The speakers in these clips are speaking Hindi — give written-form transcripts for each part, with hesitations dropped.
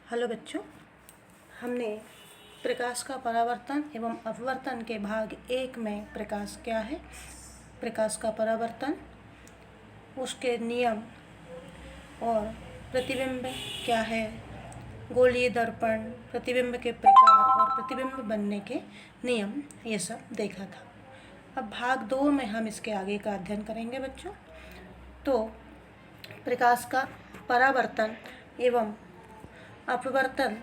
हेलो बच्चों, हमने प्रकाश का परावर्तन एवं अपवर्तन के भाग 1 में प्रकाश क्या है, प्रकाश का परावर्तन, उसके नियम और प्रतिबिंब क्या है, गोलीय दर्पण, प्रतिबिंब के प्रकार और प्रतिबिंब बनने के नियम, ये सब देखा था। अब भाग 2 में हम इसके आगे का अध्ययन करेंगे बच्चों। तो प्रकाश का परावर्तन एवं अपवर्तन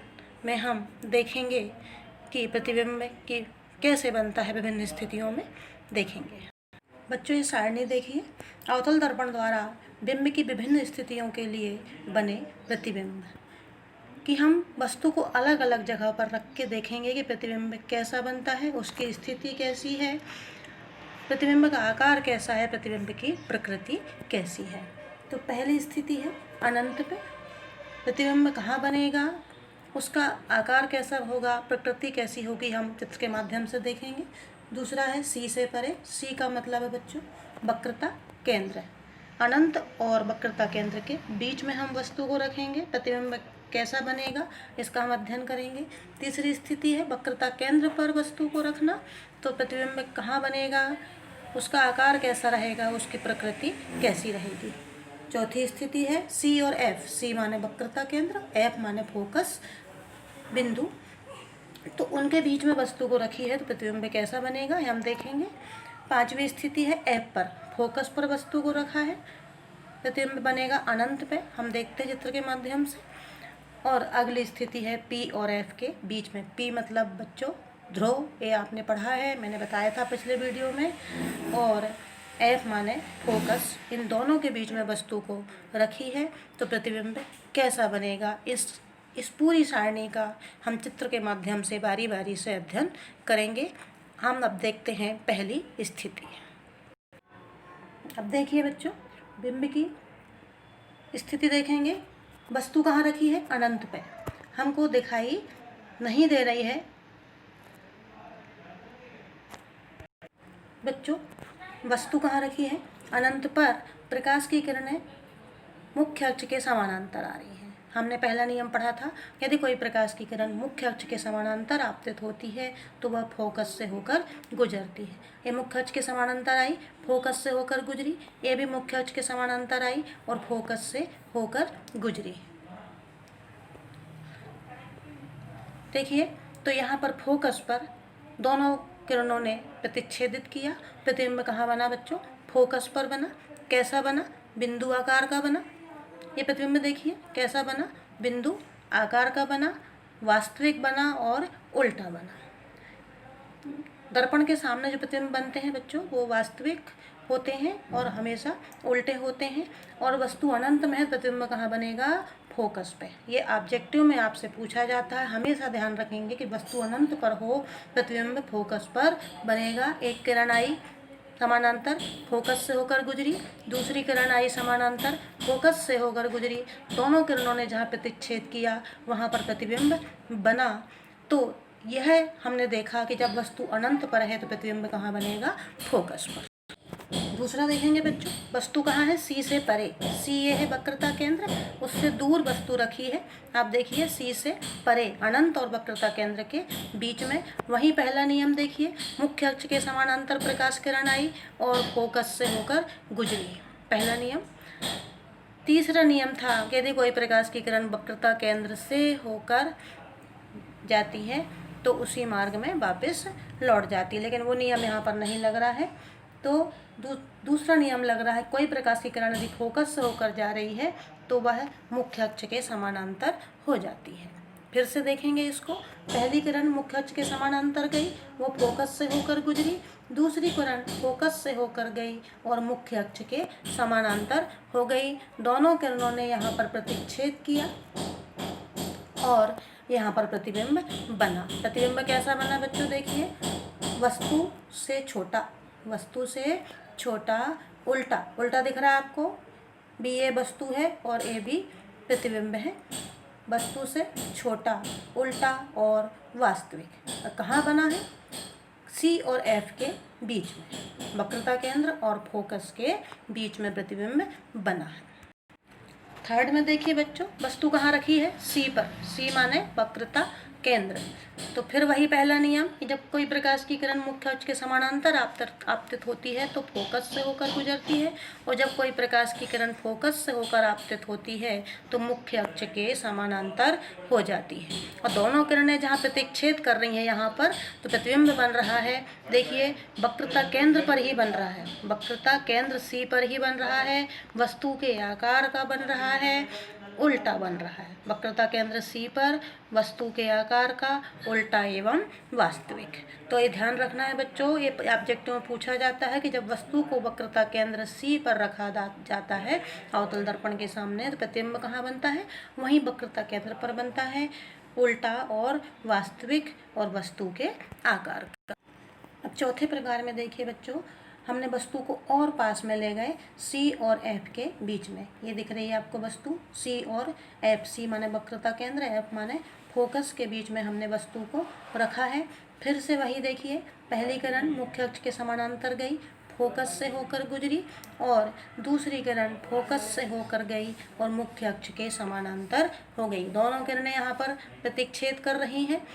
में हम देखेंगे कि प्रतिबिंब की कैसे बनता है, विभिन्न स्थितियों में देखेंगे। बच्चों, ये सारणी देखिए। अवतल दर्पण द्वारा बिंब की विभिन्न स्थितियों के लिए बने प्रतिबिंब, कि हम वस्तु को अलग अलग जगह पर रख के देखेंगे कि प्रतिबिंब कैसा बनता है, उसकी स्थिति कैसी है, प्रतिबिंब का आकार कैसा है, प्रतिबिंब की प्रकृति कैसी है। तो पहली स्थिति है अनंत पे। प्रतिबिंब कहाँ बनेगा, उसका आकार कैसा होगा, प्रकृति कैसी होगी, हम चित्र के माध्यम से देखेंगे। दूसरा है सी से परे। सी का मतलब है बच्चों वक्रता केंद्र। अनंत और वक्रता केंद्र के बीच में हम वस्तु को रखेंगे, प्रतिबिंब कैसा बनेगा इसका हम अध्ययन करेंगे। तीसरी स्थिति है वक्रता केंद्र पर वस्तु को रखना, तो प्रतिबिंब कहाँ बनेगा, उसका आकार कैसा रहेगा, उसकी प्रकृति कैसी रहेगी। चौथी स्थिति है सी और एफ। सी माने वक्रता केंद्र, एफ माने फोकस बिंदु, तो उनके बीच में वस्तु को रखी है तो प्रतिबिंब कैसा बनेगा हम देखेंगे। पांचवी स्थिति है एफ पर, फोकस पर वस्तु को रखा है, प्रतिबिंब बनेगा अनंत पे, हम देखते हैं चित्र के माध्यम से। और अगली स्थिति है पी और एफ के बीच में। पी मतलब बच्चों ध्रुव, ये आपने पढ़ा है, मैंने बताया था पिछले वीडियो में। और एफ माने फोकस, इन दोनों के बीच में वस्तु को रखी है तो प्रतिबिंब कैसा बनेगा, इस पूरी सारणी का हम चित्र के माध्यम से बारी बारी से अध्ययन करेंगे। हम अब देखते हैं पहली स्थिति। अब देखिए बच्चों, बिंब की स्थिति देखेंगे। वस्तु कहाँ रखी है, अनंत पे, हमको दिखाई नहीं दे रही है बच्चों। वस्तु कहाँ रखी है, अनंत पर। प्रकाश की किरणें मुख्य अक्ष के समानांतर आ रही हैं। हमने पहला नियम पढ़ा था, यदि कोई प्रकाश की किरण मुख्य अक्ष के समानांतर आपतित होती है तो वह फोकस से होकर गुजरती है। ये मुख्य अक्ष के समानांतर आई, फोकस से होकर गुजरी, ये भी मुख्य अक्ष के समानांतर आई और फोकस से होकर गुजरी। देखिए, तो यहाँ पर फोकस पर दोनों किरणों ने प्रतिच्छेदित किया। प्रतिबिंब कहाँ बना बच्चों, फोकस पर बना। कैसा बना, बिंदु आकार का बना। ये प्रतिबिंब देखिए कैसा बना, बिंदु आकार का बना, वास्तविक बना और उल्टा बना। दर्पण के सामने जो प्रतिबिंब बनते हैं बच्चों वो वास्तविक होते हैं और हमेशा उल्टे होते हैं। और वस्तु अनंत में है, प्रतिबिंब कहाँ बनेगा, फोकस पे। ये ऑब्जेक्टिव में आपसे पूछा जाता है, हमेशा ध्यान रखेंगे कि वस्तु अनंत पर हो, प्रतिबिंब फोकस पर बनेगा। एक किरण आई समानांतर, फोकस से होकर गुजरी, दूसरी किरण आई समानांतर, फोकस से होकर गुजरी। दोनों किरणों ने जहाँ प्रतिच्छेद किया वहाँ पर प्रतिबिंब बना। तो यह हमने देखा कि जब वस्तु अनंत पर है तो प्रतिबिंब कहाँ बनेगा, फोकस पर। दूसरा देखेंगे बच्चों, वस्तु कहाँ है, सी से परे। सी ये है वक्रता केंद्र, उससे दूर वस्तु रखी है। आप देखिए सी से परे, अनंत और वक्रता केंद्र के बीच में। वहीं पहला नियम देखिए, मुख्य अक्ष के समानांतर प्रकाश किरण आई और फोकस से होकर गुजरी, पहला नियम। तीसरा नियम था कि यदि कोई प्रकाश की किरण वक्रता केंद्र से होकर जाती है तो उसी मार्ग में वापस लौट जाती है, लेकिन वो नियम यहाँ पर नहीं लग रहा है। तो दूसरा नियम लग रहा है, कोई प्रकाश की किरण यदि फोकस से होकर जा रही है तो वह मुख्य अक्ष के समानांतर हो जाती है। फिर से देखेंगे इसको, पहली किरण मुख्य अक्ष के समानांतर गई, वो फोकस से होकर गुजरी। दूसरी किरण फोकस से होकर गई और मुख्य अक्ष के समानांतर हो गई। दोनों किरणों ने यहाँ पर प्रतिच्छेद किया और यहाँ पर प्रतिबिंब बना। प्रतिबिंब कैसा बना बच्चों, देखिए वस्तु से छोटा, वस्तु से छोटा, उल्टा, उल्टा दिख रहा है आपको, बी ए वस्तु है और ए भी प्रतिबिंब है। वस्तु से छोटा, उल्टा और वास्तविक। कहाँ बना है, सी और एफ के बीच में, वक्रता केंद्र और फोकस के बीच में प्रतिबिंब बना है। थर्ड में देखिए बच्चों, वस्तु कहाँ रखी है, सी पर। सी माने वक्रता केंद्र। तो फिर वही पहला नियम कि जब कोई प्रकाश की किरण मुख्य अक्ष के समानांतर आपतित होती है तो फोकस से होकर गुजरती है, और जब कोई प्रकाश की किरण फोकस से होकर आपतित होती है तो मुख्य अक्ष के समानांतर हो जाती है। और दोनों किरणें जहाँ प्रतिच्छेद कर रही हैं यहाँ पर, तो प्रतिबिंब बन रहा है, देखिए वक्रता केंद्र पर ही बन रहा है, वक्रता केंद्र सी पर ही बन रहा है, वस्तु के आकार का बन रहा है, उल्टा बन रहा है। वक्रता केंद्र सी पर, वस्तु के आकार का उल्टा एवं वास्तविक। तो ये ध्यान रखना है बच्चों, ये ऑब्जेक्टिव में पूछा जाता है कि जब वस्तु को वक्रता केंद्र सी पर रखा जाता है अवतल दर्पण के सामने, तो प्रतिबिंब कहाँ बनता है, वहीं वक्रता केंद्र पर बनता है, उल्टा और वास्तविक और वस्तु के आकार का। अब चौथे प्रकार में देखिए बच्चों, हमने वस्तु को और पास में ले गए सी और एफ के बीच में। ये दिख रही है आपको वस्तु सी और एफ। सी माने वक्रता केंद्र, एफ माने फोकस के बीच में हमने वस्तु को रखा है। फिर से वही देखिए, पहली किरण मुख्य अक्ष के समानांतर गई, फोकस से होकर गुजरी, और दूसरी किरण फोकस से होकर गई और मुख्य अक्ष के समानांतर हो गई। दोनों किरणें यहाँ पर प्रतिच्छेद कर रही हैं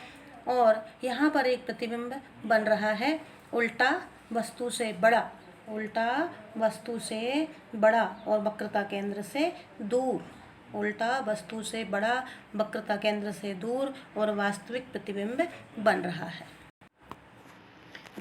और यहाँ पर एक प्रतिबिंब बन रहा है, उल्टा वस्तु से बड़ा, उल्टा वस्तु से बड़ा और वक्रता केंद्र से दूर, उल्टा वस्तु से बड़ा वक्रता केंद्र से दूर और वास्तविक प्रतिबिंब बन रहा है।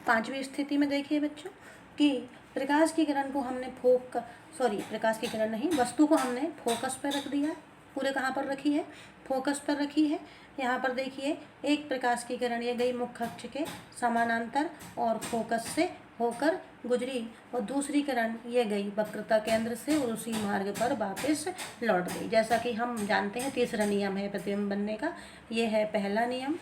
पांचवी स्थिति में देखिए बच्चों कि प्रकाश की किरण को हमने प्रकाश की किरण नहीं, वस्तु को हमने फोकस पर रख दिया है। पूरे कहाँ पर रखी है, फोकस पर रखी है। यहाँ पर देखिए एक प्रकाश की किरण ये गई मुख्य अक्ष के समानांतर और फोकस से होकर गुजरी, और दूसरी किरण ये गई वक्रता केंद्र से और उसी मार्ग पर वापस लौट गई। जैसा कि हम जानते हैं तीसरा नियम है प्रतिबिंब बनने का, ये है पहला नियम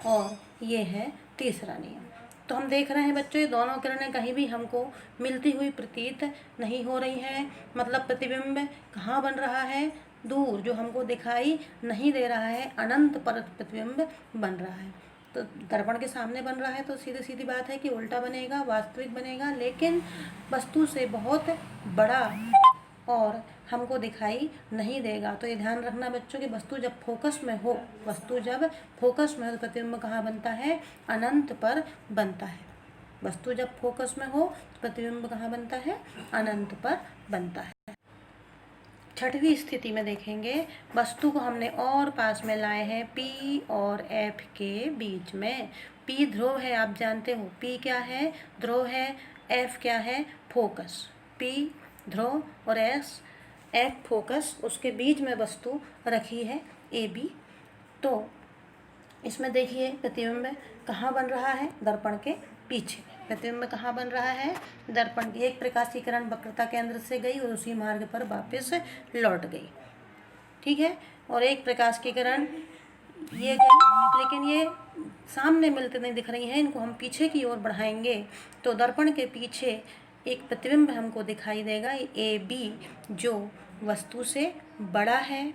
और ये है तीसरा नियम। तो हम देख रहे हैं बच्चों, ये दोनों किरणें कहीं भी हमको मिलती हुई प्रतीत नहीं हो रही हैं। मतलब प्रतिबिंब कहाँ बन रहा है, दूर, जो हमको दिखाई नहीं दे रहा है, अनंत पर प्रतिबिंब बन रहा है। तो दर्पण के सामने बन रहा है तो सीधी सीधी बात है कि उल्टा बनेगा, वास्तविक बनेगा, लेकिन वस्तु से बहुत बड़ा और हमको दिखाई नहीं देगा। तो ये ध्यान रखना बच्चों कि वस्तु जब फोकस में हो, वस्तु जब फोकस में हो तो प्रतिबिंब कहाँ बनता है, अनंत पर बनता है। वस्तु जब फोकस में हो तो प्रतिबिंब कहाँ बनता है, अनंत पर बनता है। छठवीं स्थिति में देखेंगे, वस्तु को हमने और पास में लाए हैं पी और एफ के बीच में। पी ध्रुव है, आप जानते हो, पी क्या है, ध्रुव है, एफ क्या है, फोकस। पी ध्रुव और एफ फोकस, उसके बीच में वस्तु रखी है ए बी। तो इसमें देखिए प्रतिबिंब कहाँ बन रहा है, दर्पण के पीछे। प्रतिबिंब कहाँ बन रहा है, दर्पण की। एक प्रकाश की किरण वक्रता केंद्र से गई और उसी मार्ग पर वापस लौट गई, ठीक है। और एक प्रकाश की किरण ये गई, लेकिन ये सामने मिलते नहीं दिख रही हैं, इनको हम पीछे की ओर बढ़ाएंगे तो दर्पण के पीछे एक प्रतिबिंब हमको दिखाई देगा, ए बी, जो वस्तु से बड़ा है,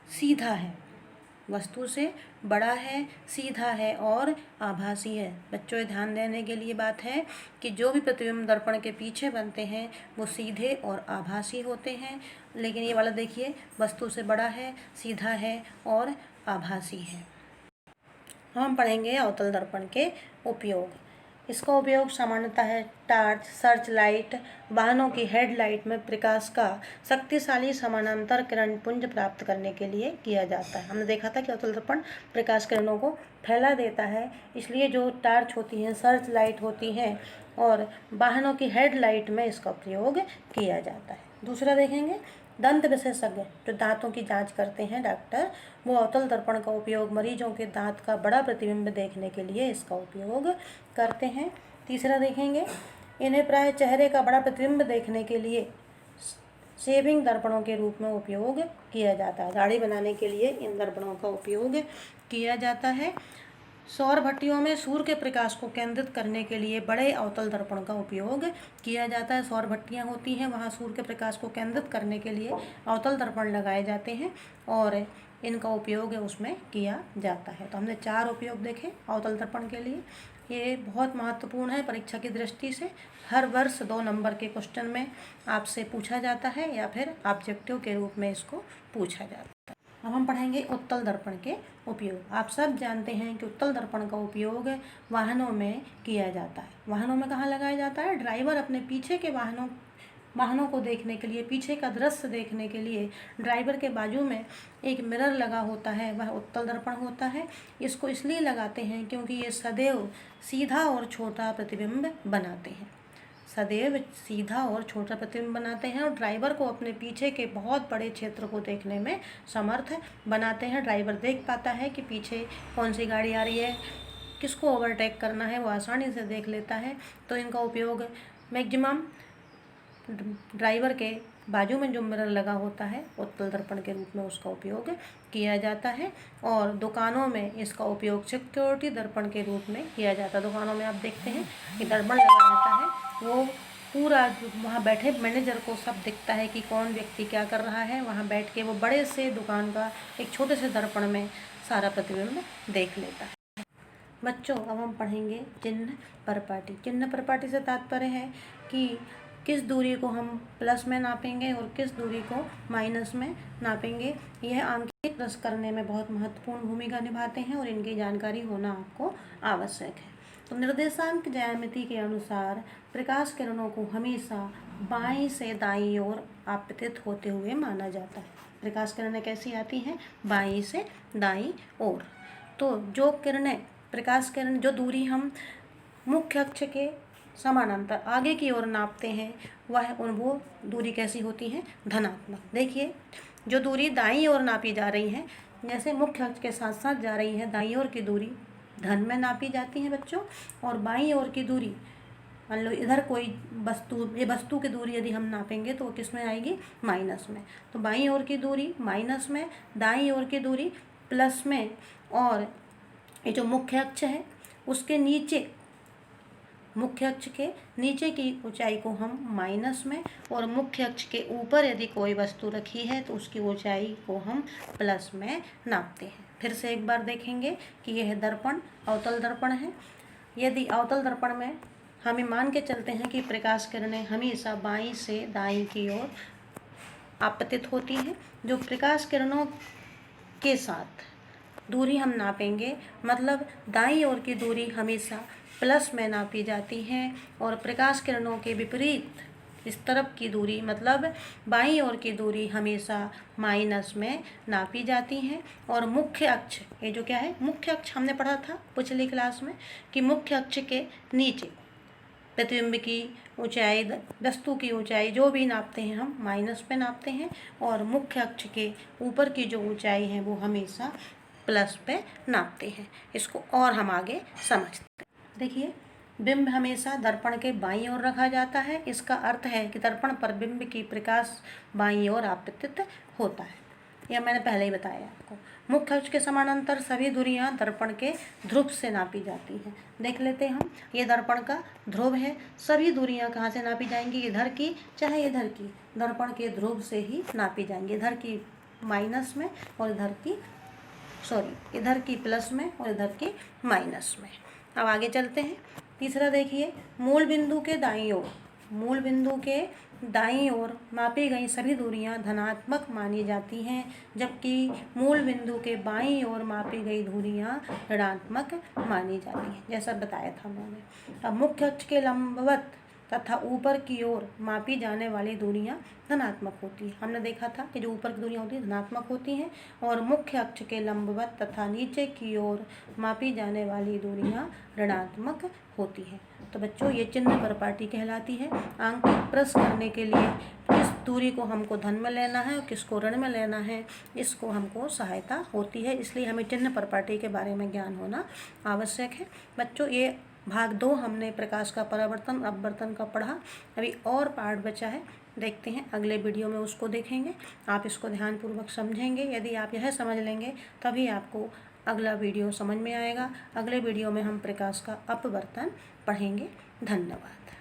सीधा है, वस्तु से बड़ा है, सीधा है और आभासी है। बच्चों ये ध्यान देने के लिए बात है कि जो भी प्रतिबिंब दर्पण के पीछे बनते हैं वो सीधे और आभासी होते हैं, लेकिन ये वाला देखिए वस्तु से बड़ा है, सीधा है और आभासी है। हम पढ़ेंगे अवतल दर्पण के उपयोग। इसका उपयोग सामान्यतः है टार्च, सर्च लाइट, वाहनों की हेडलाइट में प्रकाश का शक्तिशाली समानांतर किरण पुंज प्राप्त करने के लिए किया जाता है। हमने देखा था कि अवतल दर्पण प्रकाश किरणों को फैला देता है, इसलिए जो टार्च होती हैं, सर्च लाइट होती हैं और वाहनों की हेडलाइट में इसका प्रयोग किया जाता है। दूसरा देखेंगे, दंत विशेषज्ञ जो दांतों की जांच करते हैं डॉक्टर, वो अवतल दर्पण का उपयोग मरीजों के दांत का बड़ा प्रतिबिंब देखने के लिए इसका उपयोग करते हैं। तीसरा देखेंगे, इन्हें प्राय चेहरे का बड़ा प्रतिबिंब देखने के लिए शेविंग दर्पणों के रूप में उपयोग किया जाता है। दाढ़ी बनाने के लिए इन दर्पणों का उपयोग किया जाता है। सौर भट्टियों में सूर्य के प्रकाश को केंद्रित करने के लिए बड़े अवतल दर्पण का उपयोग किया जाता है। सौर भट्टियाँ होती हैं, वहाँ सूर्य के प्रकाश को केंद्रित करने के लिए अवतल दर्पण लगाए जाते हैं और इनका उपयोग उसमें किया जाता है। तो हमने 4 उपयोग देखे अवतल दर्पण के लिए। ये बहुत महत्वपूर्ण है परीक्षा की दृष्टि से। हर वर्ष 2 नंबर के क्वेश्चन में आपसे पूछा जाता है या फिर ऑब्जेक्टिव के रूप में इसको पूछा जाता है। अब हम पढ़ेंगे उत्तल दर्पण के उपयोग। आप सब जानते हैं कि उत्तल दर्पण का उपयोग वाहनों में किया जाता है। वाहनों में कहाँ लगाया जाता है? ड्राइवर अपने पीछे के वाहनों को देखने के लिए, पीछे का दृश्य देखने के लिए ड्राइवर के बाजू में एक मिरर लगा होता है, वह उत्तल दर्पण होता है। इसको इसलिए लगाते हैं क्योंकि ये सदैव सीधा और छोटा प्रतिबिंब बनाते हैं, सदैव सीधा और छोटा प्रतिबिंब बनाते हैं और ड्राइवर को अपने पीछे के बहुत बड़े क्षेत्र को देखने में समर्थ बनाते हैं। ड्राइवर देख पाता है कि पीछे कौन सी गाड़ी आ रही है, किसको ओवरटेक करना है, वो आसानी से देख लेता है। तो इनका उपयोग मैक्सिमम ड्राइवर के बाजू में जो मिरर लगा होता है उत्तल दर्पण के रूप में उसका उपयोग किया जाता है। और दुकानों में इसका उपयोग सिक्योरिटी दर्पण के रूप में किया जाता है। दुकानों में आप देखते हैं कि दर्पण लगा रहता है, वो पूरा वहाँ बैठे मैनेजर को सब दिखता है कि कौन व्यक्ति क्या कर रहा है। वहाँ बैठ के वो बड़े से दुकान का एक छोटे से दर्पण में सारा प्रतिबिंब देख लेता है। बच्चों, अब हम पढ़ेंगे चिन्ह परपाटी। चिन्ह परपाटी से तात्पर्य है कि किस दूरी को हम प्लस में नापेंगे और किस दूरी को माइनस में नापेंगे। यह अंकित करने में बहुत महत्वपूर्ण भूमिका निभाते हैं और इनकी जानकारी होना आपको आवश्यक है। तो निर्देशांक ज्यामिति के अनुसार प्रकाश किरणों को हमेशा बाईं से दाईं ओर आपतित होते हुए माना जाता है। प्रकाश किरणें कैसी आती हैं? बाईं से दाईं ओर। तो जो किरणें प्रकाश किरण जो दूरी हम मुख्य अक्ष के समानांतर आगे की ओर नापते हैं वो दूरी कैसी होती है? धनात्मक। देखिए, जो दूरी दाईं ओर नापी जा रही है, जैसे मुख्य अक्ष के साथ साथ जा रही है, दाईं ओर की दूरी धन में नापी जाती है बच्चों, और बाईं ओर की दूरी, मान लो इधर कोई वस्तु, ये वस्तु की दूरी यदि हम नापेंगे तो वो किस में आएगी? माइनस में। तो बाईं ओर की दूरी माइनस में, दाईं ओर की दूरी प्लस में, और ये जो मुख्य अक्ष है उसके नीचे, मुख्य अक्ष के नीचे की ऊंचाई को हम माइनस में, और मुख्य अक्ष के ऊपर यदि कोई वस्तु रखी है तो उसकी ऊंचाई को हम प्लस में नापते हैं। फिर से एक बार देखेंगे कि यह दर्पण अवतल दर्पण है। यदि अवतल दर्पण में हमें मान के चलते हैं कि प्रकाश किरणें हमेशा बाईं से दाईं की ओर आपतित होती हैं, जो प्रकाश किरणों के साथ दूरी हम नापेंगे, मतलब दाईं ओर की दूरी हमेशा प्लस में नापी जाती है और प्रकाश किरणों के विपरीत इस तरफ की दूरी, मतलब बाईं ओर की दूरी हमेशा माइनस में नापी जाती हैं। और मुख्य अक्ष, ये जो क्या है? मुख्य अक्ष हमने पढ़ा था पिछली क्लास में कि मुख्य अक्ष के नीचे प्रतिबिंब की ऊंचाई, वस्तु की ऊंचाई जो भी नापते हैं हम माइनस पे नापते हैं, और मुख्य अक्ष के ऊपर की जो ऊंचाई है वो हमेशा प्लस पे नापते हैं। इसको और हम आगे समझते हैं। देखिए, बिंब हमेशा दर्पण के बाईं ओर रखा जाता है। इसका अर्थ है कि दर्पण पर बिंब की प्रकाश बाईं ओर आपतित होता है। यह मैंने पहले ही बताया आपको। मुख्य अक्ष के समानांतर सभी दूरियां दर्पण के ध्रुव से नापी जाती हैं। देख लेते हैं हम, ये दर्पण का ध्रुव है। सभी दूरियां कहाँ से नापी जाएंगी? इधर की चाहे इधर की, दर्पण के ध्रुव से ही नापी जाएंगी। इधर की माइनस में और इधर की प्लस में और इधर की माइनस में। अब आगे चलते हैं। तीसरा देखिए, मूल बिंदु के दाईं ओर, मूल बिंदु के दाईं ओर मापी गई सभी दूरियां धनात्मक मानी जाती हैं, जबकि मूल बिंदु के बाईं ओर मापी गई दूरियां ऋणात्मक मानी जाती हैं, जैसा बताया था मैंने। अब मुख्य अक्ष के लंबवत तथा ऊपर की ओर मापी जाने वाली दूरियां धनात्मक होती हैं। हमने देखा था कि जो ऊपर की दूरियां होती हैं धनात्मक होती हैं, और मुख्य अक्ष के लंबवत तथा नीचे की ओर मापी जाने वाली दूरियां ऋणात्मक होती हैं। तो बच्चों, ये चिन्ह परपाटी कहलाती है। अंक प्रेस करने के लिए किस दूरी को हमको धन में लेना है और किसको ऋण में लेना है, इसको हमको सहायता होती है। इसलिए हमें चिन्ह परपाटी के बारे में ज्ञान होना आवश्यक है। बच्चों, ये भाग 2 हमने प्रकाश का परावर्तन अपवर्तन का पढ़ा। अभी और पार्ट बचा है, देखते हैं अगले वीडियो में उसको देखेंगे। आप इसको ध्यानपूर्वक समझेंगे। यदि आप यह समझ लेंगे तभी आपको अगला वीडियो समझ में आएगा। अगले वीडियो में हम प्रकाश का अपवर्तन पढ़ेंगे। धन्यवाद।